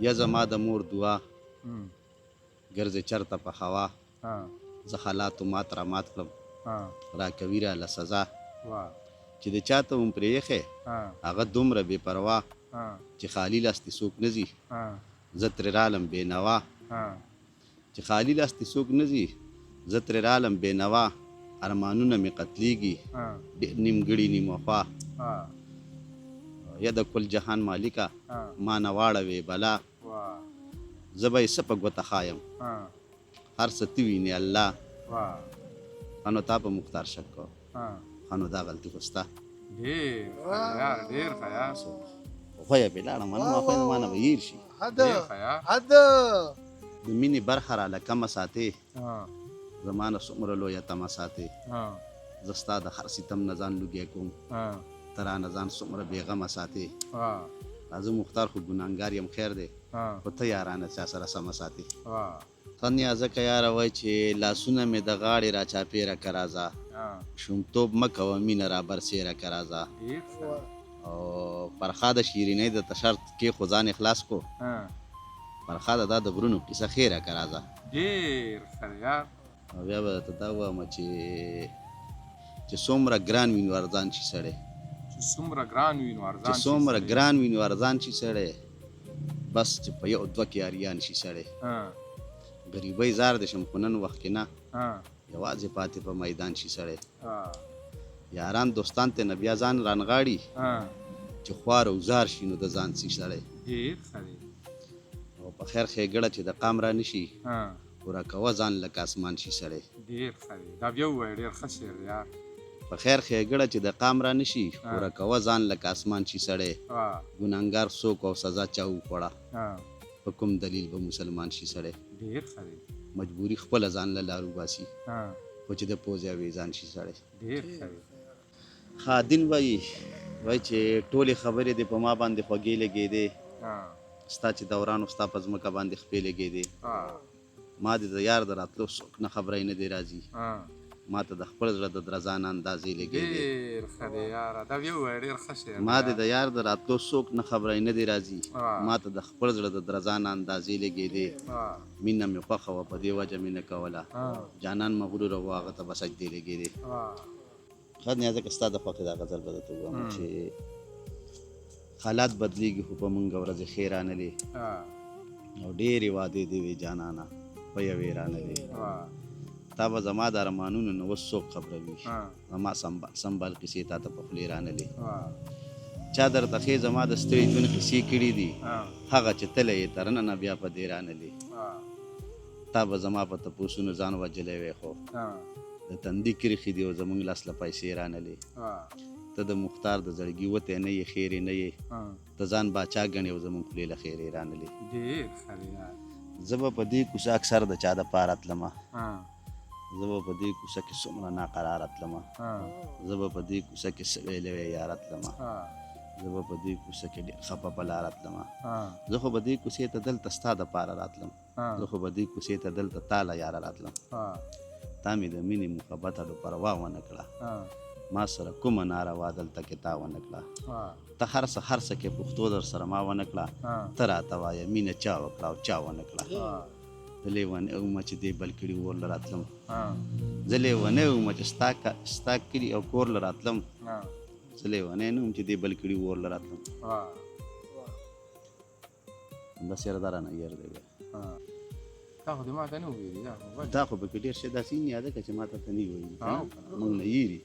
یا زما د مور دعا ګرځې چرته په هوا زه حالاتو مات را مات کړم راکوي راله سزا چې د چا ته هم پرېښی هغه دومره بې پروا چې خالي لاس دې څوک نه ځي زه ترې رالم بې نوا چې خالي لاس دې څوک نه ځي زه ترې رالم بې نوا ارمانونه مې قتلیږي ډېر نیمګړي نیم وفا یا د کل جهان مالکه ما نه واړوې بلا زه به یې څه په ګوته ښایم هر څه ته وینې الله ښه نو تا په مختار شک کو ښه نو دا غلطي خو ستا ډېر ښه یار خو یې پې لاړه منه ما خویندې ما نه به هېر شي حد د مینې برخه راله کمه ساتې زما نه څومره لویه تمه ساتې زه ستا د هر ستم نه ځان لوګی کوم ته رانه ځان څومره بېغمه ساتې راځه مختار خو ګناهګار یم خیر دی خو ته یارانه چا سره سمه ساتې ښه نیازکه یاره وایي چې لاسونه مې د غاړې را چاپېره که راځه شومتوب مه کوه مینه را برسېره که راځه او فرخاده شیرینۍ د شرط کې خو ځان اخلاص کو فرخاده دا د غرونو کیسه خیره که راځه ډېر ښه یار او بیا به درته دا ووایم چې څومره ګران وي نو ارزان شي سړی چې څومره ګران وي نو ارزان چې څومره ګران وي نو ارزان شي سړی بس چې په یو دوه کې اریان شي سړی غریبۍ زار دې شم خو نن وخت کې نه یوازې پاتې په میدان شي سړی یاران دوستان ته نه بیا ځان رانغاړي چې خوار او زار شي نو د ځان شي سړی ډېر ښه دی او په خیر ښېګړه چې د قام را نشي پوره کوه ځان لکه اسمان شي سړی ډېر ښه دی دا بیا ووایه ډېر ښه شعر دی یار په خیر ښېګړه چې د قام را نشي پوره کوه ځان لکه اسمان شي سړی ګناهګار څوک او سزا چا وخوړه په کوم دلیل به مسلمان شي سړی ډېر ښه دی مجبوري خپله ځان له لارو باسي خو چې د پوځ او ځان شي سړی ډېر ښه دی خادین وایي چې ټولې خبرې دې په ما باندې خوږې لګېدې ستا چې دوران و ستا په ځمکه باندې خپې لګېدې ما دې د یار د راتلو څوک نه خبری نه دی راځي ما ته د خپل زړه د درزا نه اندازې لګېدې ډېر ښه دی یاره دا بیا ووایه ډېر ښه شعر ما دې د یار د راتلو څوک نه خبری نه دی راځي ما ته د خپل زړه د درزا نه اندازې لګېدې مینه مې خوښه وه په دې وجه مې نه کوله جانان مغروره و هغه ته به سجدې لګېدې ښه نیازکه ستا د خوښې دا غزل به درته ووایم چې حالات بدلیږي خو په مونږ ورځې ښې رانلې او ډېرې وعدې دې وې جانانه په یوې رانلې تا به زما د ارمانونو نه اوس څوک خبروي زما سنبال قیسې تا ته په خولې رانلې چا درته ښې زما د ستړي ژوند قیسې کړي دي هغه چې تله یې تر ننه بیا په دې رانلې تا به زما په تپوسونو ځان وجلی وی خو د تندي کرښې دي او زموږ لاس له پیسې رانلې ته د مختار د زړګي وتی نه یې خیرې نه یې ته ځان باچا ګڼې او زموږ خولې له خیرې رانلې ډېر ښه دی یار زه به په دې کوڅه اکثر د چا دپاره تلمه زه به په دې کوڅه کې څومره ناقراره تلمه زه به په دې کوڅه کې څه ویلې وی یاره تلمه زه به په دې کوڅه کې ډېر خفه په لاره تلمه زه خو به دې کوڅې ته دلته ستا دپاره راتلم زه خو به دې کوڅې ته دلته تا له یاره راتلم تا مې د مینې محبت اډو پروا ونه کړه ما سره کومه ناروا دلته کې تا ونه کړه ته هر څه کې پښتو در سره ما ونه کړه ته راته وایه مینه چا وکړه او چا ونه کړه زه لیونی ومه چې دې بل کړي ور له راتلم زه لیونی ومه چې ستا کلي او کور له راتلم زه لیونی نه وم چې دې بل کړي ور له راتلم بس یاره دا رانه هېر دی بیا دا خو دې ما ته نه وویلي دا خو پکې ډېر شی داسې یاده که چې ما ته ته نه ویلي موږ نه هېري